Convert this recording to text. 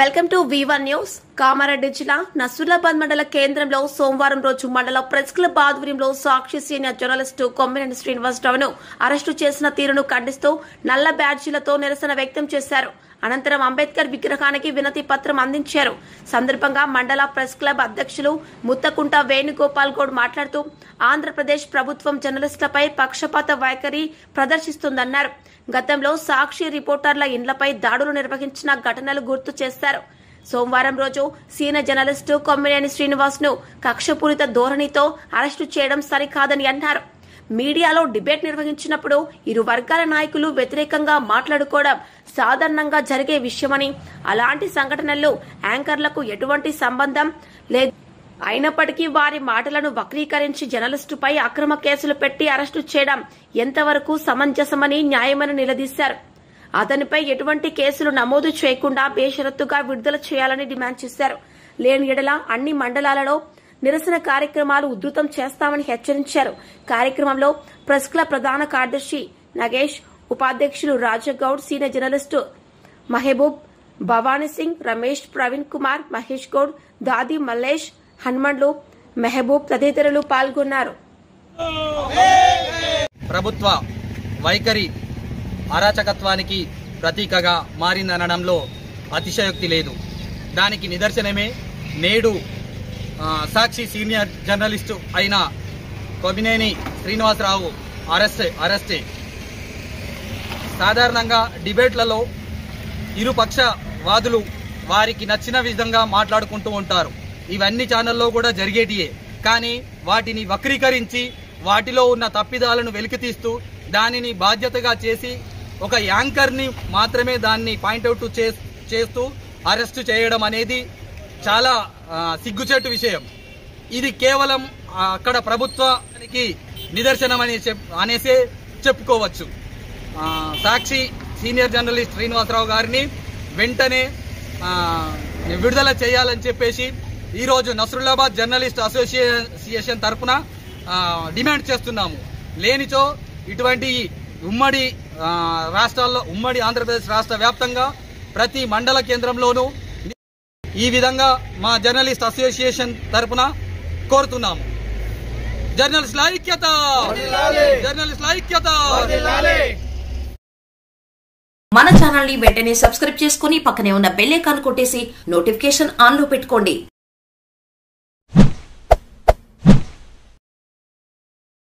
Welcome to V1 news. Kamareddy జిల్లా నసరుల్లాబాద్ మండల కేంద్రంలో సోమవారం రోజు మండల ప్రెస్ క్లబ్ ఆధ్వర్యంలో సాక్షి సీనియర్ జర్నలిస్టు కొమ్మినేని శ్రీనివాసరావును అరెస్టు చేసిన తీరును ఖండిస్తూ నల్ల బ్యాడ్జీలతో నిరసన వ్యక్తం చేశారు. అనంతరం అంబేద్కర్ విగ్రహానికి వినతి పత్రం అందించారు. సందర్భంగా మండల ప్రెస్ క్లబ్ అధ్యక్షులు ముత్తకుంట వేణుగోపాల్ గౌడ్ మాట్లాడుతూ ఆంధ్రప్రదేశ్ ప్రభుత్వం జర్నలిస్టులపై పక్షపాత వైఖరి ప్రదర్శిస్తుందన్నారు. గతంలో సాక్షి రిపోర్టర్ల ఇండ్లపై దాడులు నిర్వహించిన ఘటనలు గుర్తు చేశారు. సోమవారం రోజు సీనియర్ జర్నలిస్టు కొమ్మినేని శ్రీనివాస్ ను కక్షపూరిత ధోరణితో అరెస్టు చేయడం సరికాదని అన్నారు. మీడియాలో డిబేట్ నిర్వహించినప్పుడు ఇరు వర్గాల నాయకులు వ్యతిరేకంగా మాట్లాడుకోవడం సాధారణంగా జరిగే విషయమని, అలాంటి సంఘటనల్లో యాంకర్లకు ఎటువంటి సంబంధం లేదు. అయినప్పటికీ వారి మాటలను వక్రీకరించి జర్నలిస్టుపై అక్రమ కేసులు పెట్టి అరెస్టు చేయడం ఎంతవరకు సమంజసమని, న్యాయమని నిలదీశారు. అతనిపై ఎటువంటి కేసులు నమోదు చేయకుండా బేషరతుగా విడుదల చేయాలని డిమాండ్ చేశారు. లేని ఎడల అన్ని మండలాలలో నిరసన కార్యక్రమాలు ఉధృతం చేస్తామని హెచ్చరించారు. కార్యక్రమంలో ప్రెస్ క్లబ్ ప్రధాన కార్యదర్శి నగేష్, ఉపాధ్యక్షులు రాజగౌడ్, సీనియర్ జర్నలిస్టు మహబూబ్, భవానీ సింగ్, రమేష్, ప్రవీణ్ కుమార్, మహేష్ గౌడ్, దాది మల్లేష్, హనుమండ్లు, మెహబూబ్ తదితరులు పాల్గొన్నారు. ప్రభుత్వ వైఖరి అరాచకత్వానికి ప్రతీకగా మారిందనడంలో అతిశయోక్తి లేదు. దానికి నిదర్శనమే నేడు సాక్షి సీనియర్ జర్నలిస్టు అయిన కొమ్మినేని శ్రీనివాసరావు అరెస్టే. సాధారణంగా డిబేట్లలో ఇరుపక్ష వాదులు వారికి నచ్చిన విధంగా మాట్లాడుకుంటూ ఉంటారు. ఇవన్నీ ఛానల్లో కూడా జరిగేటియే. కానీ వాటిని వక్రీకరించి వాటిలో ఉన్న తప్పిదాలను వెలికితీస్తూ దానిని బాధ్యతగా చేసి ఒక యాంకర్ని మాత్రమే దాన్ని పాయింట్అవుట్ చేస్తూ అరెస్టు చేయడం అనేది చాలా సిగ్గుచేటు విషయం. ఇది కేవలం అక్కడ ప్రభుత్వానికి నిదర్శనం అనేసే చెప్పుకోవచ్చు. సాక్షి సీనియర్ జర్నలిస్ట్ శ్రీనివాసరావు గారిని వెంటనే విడుదల చేయాలని చెప్పేసి ఈరోజు నసరుల్లాబాద్ జర్నలిస్ట్ అసోసియేషన్ తరఫున డిమాండ్ చేస్తున్నాము. లేనిచో ఇటువంటి ఉమ్మడి రాష్ట్రాల్లో, ఉమ్మడి ఆంధ్రప్రదేశ్ రాష్ట్ర వ్యాప్తంగా ప్రతి మండల కేంద్రంలోనూ ఈ విధంగా మా జర్నలిస్ట్ అసోసియేషన్ తరఫున కోరుతున్నాము. జర్నలిస్టుల ఐక్యత, జర్నలిస్టుల ఐక్యత. మన ఛానల్ ని వెంటనే సబ్స్క్రైబ్ చేసుకుని పక్కనే ఉన్న బెల్ ఐకాన్ కొట్టేసి నోటిఫికేషన్ ఆన్ లో పెట్టుకోండి.